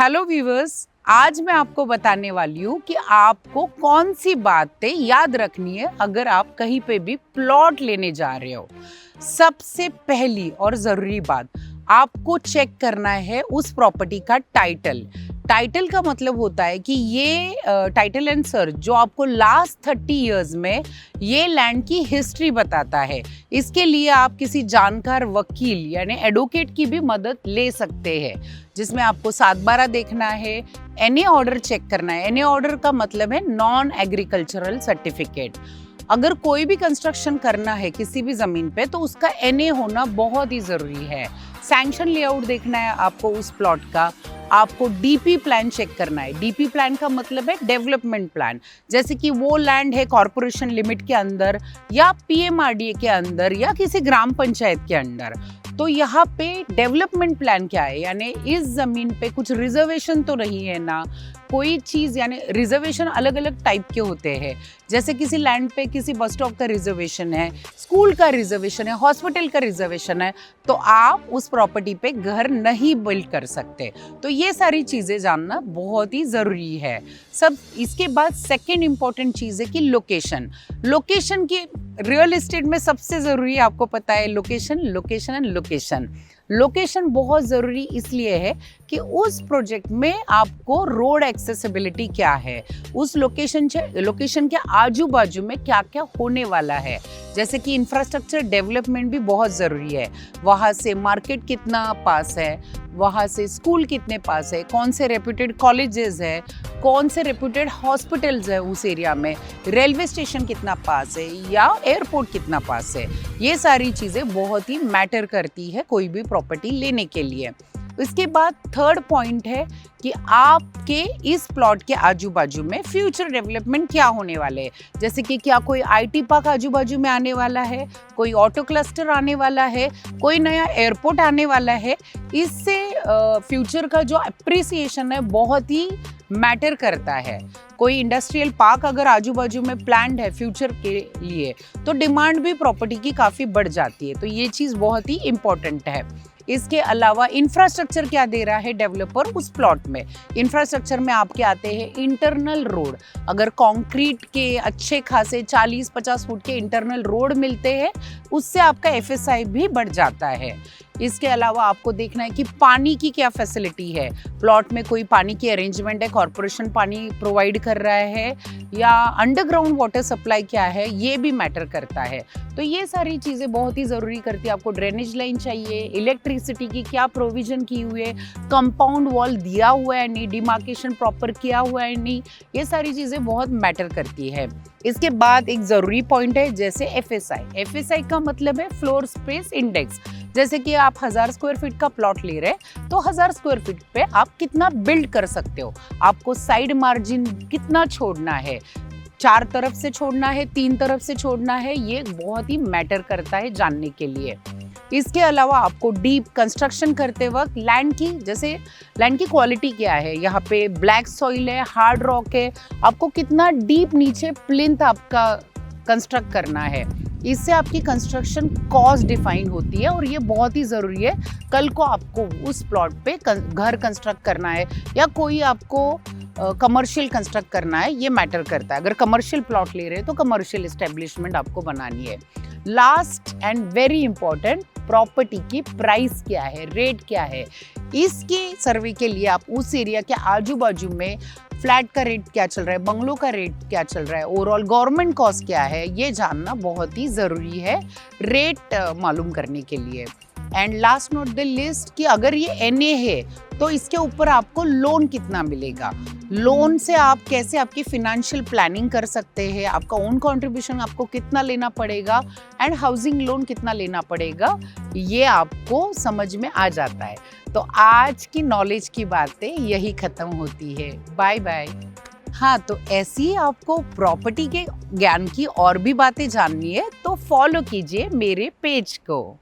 Hello viewers, आज मैं आपको बताने वाली हूँ कि आपको कौन सी बातें याद रखनी है अगर आप कहीं पे भी प्लॉट लेने जा रहे हो। सबसे पहली और ज़रूरी बात, आपको चेक करना है उस प्रॉपर्टी का टाइटल। टाइटल का मतलब होता है कि ये टाइटल एंड सर्च जो आपको लास्ट 30 इयर्स में ये लैंड की हिस्ट्री बताता है। इसके लिए आप किसी जानकार वकील यानी एडवोकेट की भी मदद ले सकते हैं, जिसमें आपको 7/12 देखना है, एनए ऑर्डर चेक करना है। एनए ऑर्डर का मतलब है नॉन एग्रीकल्चरल सर्टिफिकेट। अगर कोई भी कंस्ट्रक्शन करना है किसी भी ज़मीन पे तो उसका एनए होना बहुत ही ज़रूरी है। सैंक्शन लेआउट देखना है आपको उस प्लॉट का। आपको डीपी प्लान चेक करना है। डीपी प्लान का मतलब है डेवलपमेंट प्लान, जैसे कि वो लैंड है कॉरपोरेशन लिमिट के अंदर या पीएमआरडीए के अंदर या किसी ग्राम पंचायत के अंदर। तो यहाँ पे डेवलपमेंट प्लान क्या है, यानी इस जमीन पे कुछ रिजर्वेशन तो नहीं है ना, कोई चीज़, यानी रिजर्वेशन अलग अलग टाइप के होते हैं। जैसे किसी लैंड पे किसी बस स्टॉप का रिजर्वेशन है, स्कूल का रिजर्वेशन है, हॉस्पिटल का रिजर्वेशन है, तो आप उस प्रॉपर्टी पे घर नहीं बिल्ड कर सकते। तो ये सारी चीज़ें जानना बहुत ही ज़रूरी है। सब इसके बाद सेकेंड इंपॉर्टेंट चीज़ है कि लोकेशन। लोकेशन की रियल एस्टेट में सबसे ज़रूरी है, आपको पता है, location, location and location. Location बहुत ज़रूरी इसलिए है कि उस प्रोजेक्ट में आपको रोड एक्सेसिबिलिटी क्या है, उस लोकेशन के आजू बाजू में क्या क्या होने वाला है। जैसे कि इंफ्रास्ट्रक्चर डेवलपमेंट भी बहुत ज़रूरी है। वहाँ से मार्केट कितना पास है, वहाँ से स्कूल कितने पास है, कौन से रेप्यूटेड कॉलेजेस है, कौन से रेप्यूटेड हॉस्पिटल्स है उस एरिया में, रेलवे स्टेशन कितना पास है या एयरपोर्ट कितना पास है। ये सारी चीज़ें बहुत ही मैटर करती है कोई भी प्रॉपर्टी लेने के लिए। इसके बाद थर्ड पॉइंट है कि आपके इस प्लॉट के आजू बाजू में फ्यूचर डेवलपमेंट क्या होने वाले हैं। जैसे कि क्या कोई आईटी पार्क आजू बाजू में आने वाला है, कोई ऑटो क्लस्टर आने वाला है, कोई नया एयरपोर्ट आने वाला है। इससे फ्यूचर का जो अप्रिसिएशन है बहुत ही मैटर करता है। कोई इंडस्ट्रियल पार्क अगर आजू बाजू में प्लान्ड है फ्यूचर के लिए तो डिमांड भी प्रॉपर्टी की काफ़ी बढ़ जाती है। तो ये चीज़ बहुत ही इम्पोर्टेंट है। इसके अलावा इंफ्रास्ट्रक्चर क्या दे रहा है डेवलपर उस प्लॉट में। इंफ्रास्ट्रक्चर में आपके आते हैं इंटरनल रोड। अगर कंक्रीट के अच्छे खासे 40-50 फुट के इंटरनल रोड मिलते हैं उससे आपका एफएसआई भी बढ़ जाता है। इसके अलावा आपको देखना है कि पानी की क्या फैसिलिटी है, प्लॉट में कोई पानी की अरेंजमेंट है, कॉरपोरेशन पानी प्रोवाइड कर रहा है या अंडरग्राउंड वाटर सप्लाई क्या है, ये भी मैटर करता है। तो ये सारी चीज़ें बहुत ही ज़रूरी करती है। आपको ड्रेनेज लाइन चाहिए, इलेक्ट्रिसिटी की क्या प्रोविजन की हुई है, कंपाउंड वॉल दिया हुआ है नहीं, डिमार्केशन प्रॉपर किया हुआ है नहीं, ये सारी चीज़ें बहुत मैटर करती है। इसके बाद एक ज़रूरी पॉइंट है जैसे एफएसआई। एफएसआई का मतलब है फ्लोर स्पेस इंडेक्स। जैसे कि आप 1000 स्क्वायर फीट का प्लॉट ले रहे हैं तो 1000 स्क्वायर फीट पे आप कितना बिल्ड कर सकते हो, आपको साइड मार्जिन कितना छोड़ना है, 4 तरफ से छोड़ना है, 3 तरफ से छोड़ना है, ये बहुत ही मैटर करता है जानने के लिए। इसके अलावा आपको डीप कंस्ट्रक्शन करते वक्त लैंड की क्वालिटी क्या है, यहाँ पे ब्लैक सॉइल है, हार्ड रॉक है, आपको कितना डीप नीचे प्लिंथ आपका कंस्ट्रक्ट करना है। इससे आपकी कंस्ट्रक्शन कॉस्ट डिफाइन होती है और ये बहुत ही ज़रूरी है। कल को आपको उस प्लॉट पे घर कंस्ट्रक्ट करना है या कोई आपको कमर्शियल कंस्ट्रक्ट करना है, ये मैटर करता है। अगर कमर्शियल प्लॉट ले रहे हैं तो कमर्शियल एस्टेब्लिशमेंट आपको बनानी है। Last and very important, property की प्राइस क्या है, रेट क्या है। इसकी सर्वे के लिए आप उस एरिया के आजू बाजू में फ्लैट का रेट क्या चल रहा है, बंगलों का रेट क्या चल रहा है, ओवरऑल गवर्नमेंट कॉस्ट क्या है, ये जानना बहुत ही ज़रूरी है रेट मालूम करने के लिए। And last note the list कि अगर ये एनए है तो इसके ऊपर आपको लोन कितना मिलेगा, लोन से आप कैसे आपकी फिनेंशियल प्लानिंग कर सकते हैं, आपका ओन कंट्रीब्यूशन आपको कितना लेना पड़ेगा एंड हाउसिंग लोन कितना लेना पड़ेगा, ये आपको समझ में आ जाता है। तो आज की नॉलेज की बातें यही ख़त्म होती है। Bye bye. हाँ, तो ऐसी आपको प्रॉपर्टी के ज्ञान की और भी बातें जाननी है तो फॉलो कीजिए मेरे पेज को।